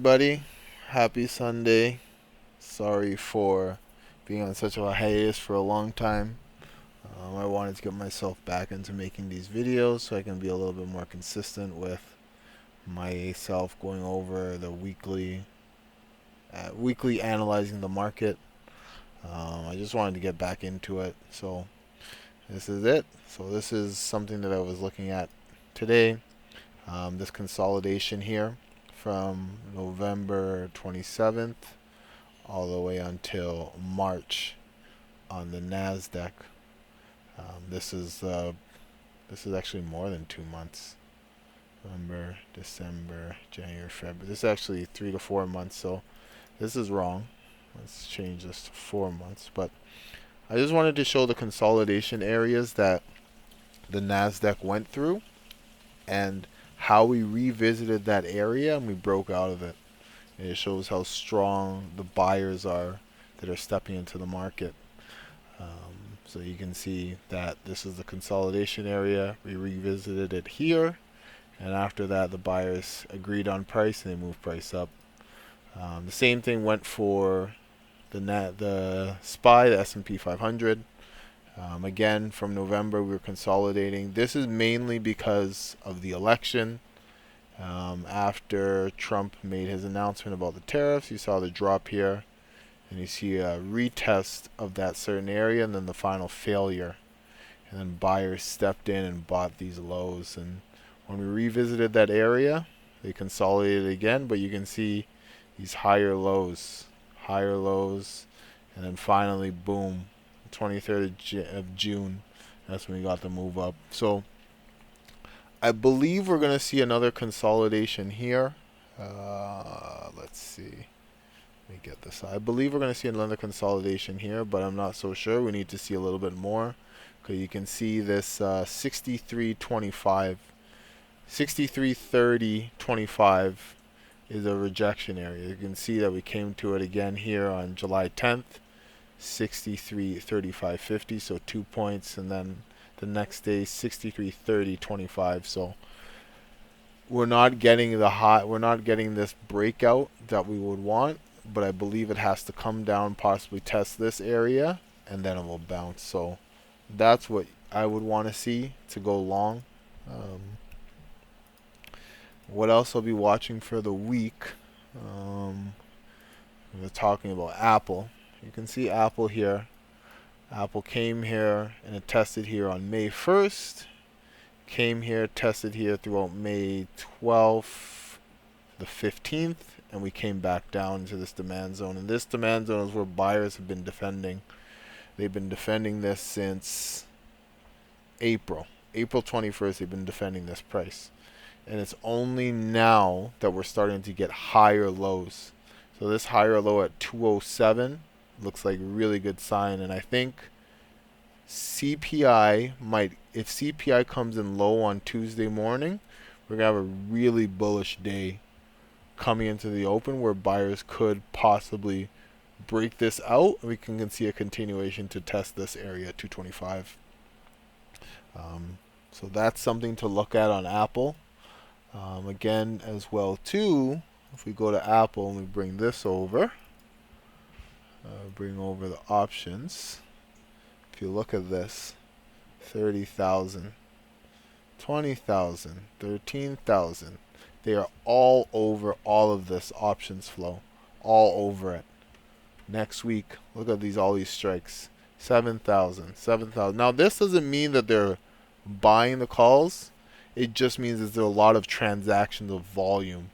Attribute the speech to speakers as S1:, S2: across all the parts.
S1: Buddy, happy Sunday. Sorry for being on such a hiatus for a long time. I wanted to get myself back into making these videos so I can be a little bit more consistent with myself going over the weekly analyzing the market. I just wanted to get back into it. So this is it. So this is something that I was looking at today. This consolidation here from November 27th all the way until March on the Nasdaq. This is actually more than 2 months. November, December, January, February. This is actually 3 to 4 months. So this is wrong. Let's change this to 4 months. But I just wanted to show the consolidation areas that the Nasdaq went through and how we revisited that area and we broke out of it. And it shows how strong the buyers are that are stepping into the market. So you can see that this is the consolidation area. We revisited it here, and after that, the buyers agreed on price and they moved price up. The same thing went for the SPY, the S&P 500. Again, from November, we were consolidating. This is mainly because of the election. After Trump made his announcement about the tariffs, you saw the drop here. And you see a retest of that certain area and then the final failure. And then buyers stepped in and bought these lows. And when we revisited that area, they consolidated again, but you can see these higher lows, and then finally, boom, 23rd of June, that's when we got the move up. So I believe we're going to see another consolidation here. Let's see. Let me get this. I believe we're going to see another consolidation here, but I'm not so sure. We need to see a little bit more. Okay, you can see this 63.25, 63.30.25 is a rejection area. You can see that we came to it again here on July 10th, 63.35.50, so 2 points, and then the next day 63.30.25. So we're not getting this breakout that we would want, but I believe it has to come down, possibly test this area, and then it will bounce. So that's what I would want to see to go long. What else I'll be watching for the week? We're talking about Apple. You can see Apple here. Apple came here and it tested here on May 1st. Came here, tested here throughout May 12th, the 15th, and we came back down to this demand zone. And this demand zone is where buyers have been defending. They've been defending this since April 21st. They've been defending this price, and it's only now that we're starting to get higher lows. So this higher low at 207 looks like a really good sign, and I think CPI might, if CPI comes in low on Tuesday morning, we're going to have a really bullish day coming into the open where buyers could possibly break this out. We can see a continuation to test this area at 225. So that's something to look at on Apple. Again, as well too, if we go to Apple and we bring this over, bring over the options. If you look at this, 30,000, 20,000, 13,000. They are all over all of this options flow, all over it. Next week, look at all these strikes, 7,000, 7,000. Now this doesn't mean that they're buying the calls. It just means that there's a lot of transactions of volume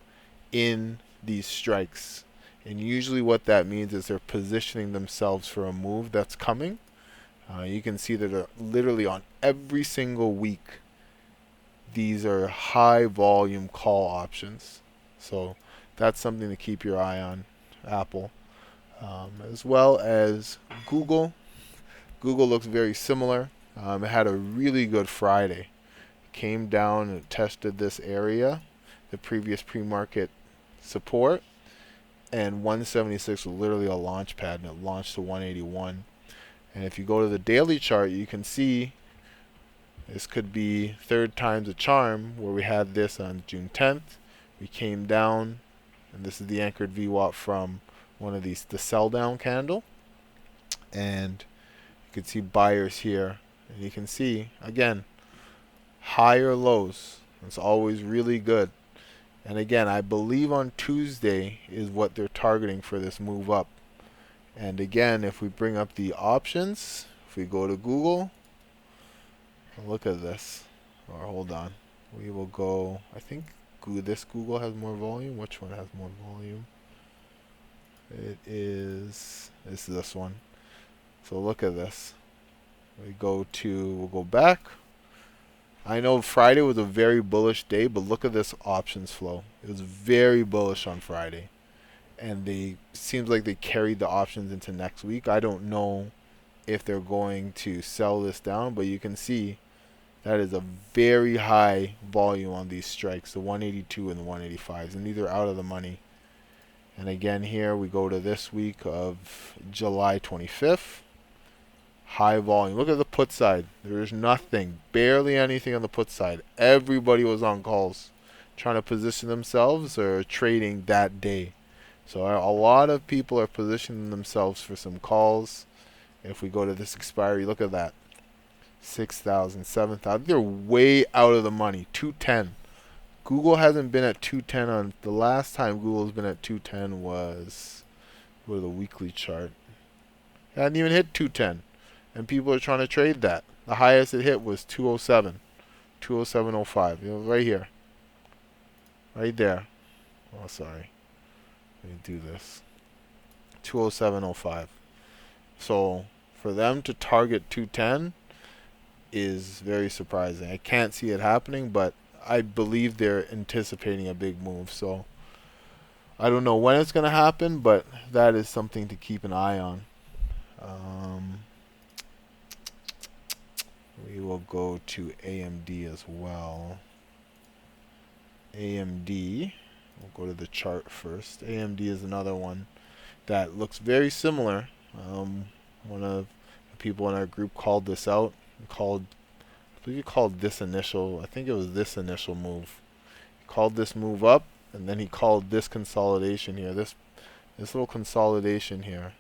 S1: in these strikes. And usually what that means is they're positioning themselves for a move that's coming. You can see that they're literally on every single week. These are high volume call options. So that's something to keep your eye on, Apple. As well as Google. Google looks very similar. It had a really good Friday. Came down and tested this area, the previous pre-market support, and 176 was literally a launch pad, and it launched to 181. And if you go to the daily chart, you can see this could be third time's a charm, where we had this on June 10th. We came down and this is the anchored VWAP from one of these, the sell down candle. And you can see buyers here, and you can see again higher lows. It's always really good. And again, I believe on Tuesday is what they're targeting for this move up. And again, if we bring up the options, if we go to Google, look at this. Or hold on, we will go, I think this Google has more volume. Which one has more volume? It's this one. So look at this. We'll go back. I know Friday was a very bullish day, but look at this options flow. It was very bullish on Friday. And seems like they carried the options into next week. I don't know if they're going to sell this down, but you can see that is a very high volume on these strikes, the 182 and the 185s, and these are out of the money. And again, here we go to this week of July 25th. High volume. Look at the put side. There's nothing, barely anything on the put side. Everybody was on calls, trying to position themselves or trading that day. So a lot of people are positioning themselves for some calls. If we go to this expiry, look at that. 6,000, 7,000. They're way out of the money. 210. Google hasn't been at 210 on the last time Google's been at 210 was with a weekly chart. It hadn't even hit 210. And people are trying to trade that. The highest it hit was 207. 207.05. You know, right here. Right there. Oh, sorry. Let me do this. 207.05. So for them to target 210 is very surprising. I can't see it happening, but I believe they're anticipating a big move. So I don't know when it's going to happen, but that is something to keep an eye on. We will go to AMD as well. AMD, we'll go to the chart first. AMD is another one that looks very similar. One of the people in our group called this out. I believe he called this initial, I think it was this initial move. He called this move up, and then he called this consolidation here. This little consolidation here.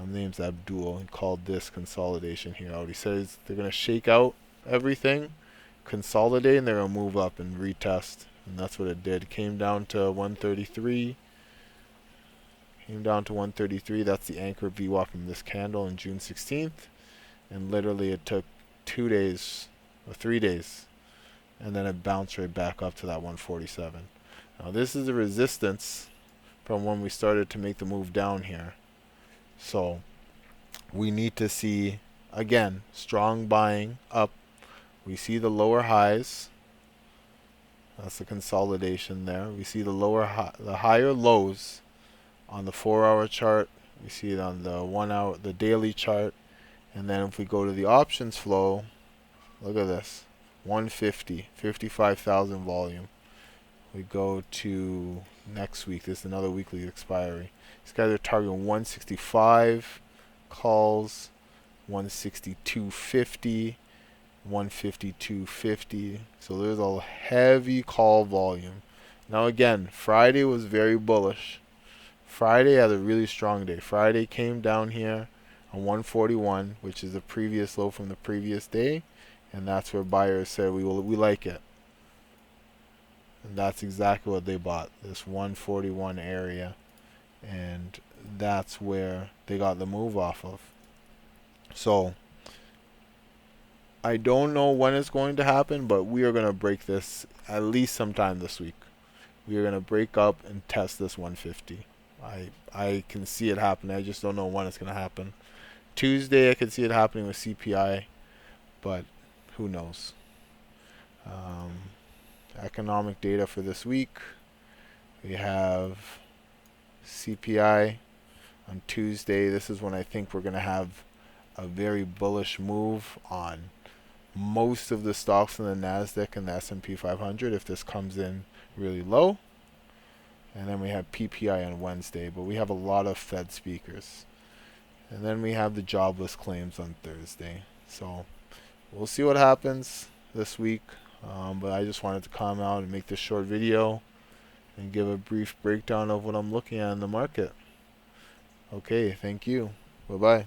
S1: Name's Abdul. He called this consolidation here out. He says they're going to shake out everything, consolidate, and they're going to move up and retest. And that's what it did. Came down to 133. Came down to 133. That's the anchor VWAP from this candle on June 16th. And literally it took 2 days or 3 days. And then it bounced right back up to that 147. Now this is the resistance from when we started to make the move down here. So we need to see, again, strong buying up. We see the lower highs. That's the consolidation there. We see the the higher lows on the 4-hour chart. We see it on the 1 hour, the daily chart. And then if we go to the options flow, look at this. 150, 55,000 volume. We go to next week. This is another weekly expiry. These guys are targeting 165 calls, 162.50, 152.50. So there's a heavy call volume. Now again, Friday was very bullish. Friday had a really strong day. Friday came down here on 141, which is the previous low from the previous day, and that's where buyers said we like it. And that's exactly what they bought, this 141 area. And that's where they got the move off of. So I don't know when it's going to happen, but we are going to break this at least sometime this week. We are going to break up and test this 150. I can see it happening. I just don't know when it's going to happen. Tuesday I could see it happening with CPI, but who knows. Economic data for this week. We have CPI on Tuesday. This is when I think we're going to have a very bullish move on most of the stocks in the NASDAQ and the S&P 500 if this comes in really low. And then we have PPI on Wednesday, but we have a lot of Fed speakers. And then we have the jobless claims on Thursday. So we'll see what happens this week. But I just wanted to come out and make this short video and give a brief breakdown of what I'm looking at in the market. Okay, thank you. Bye-bye.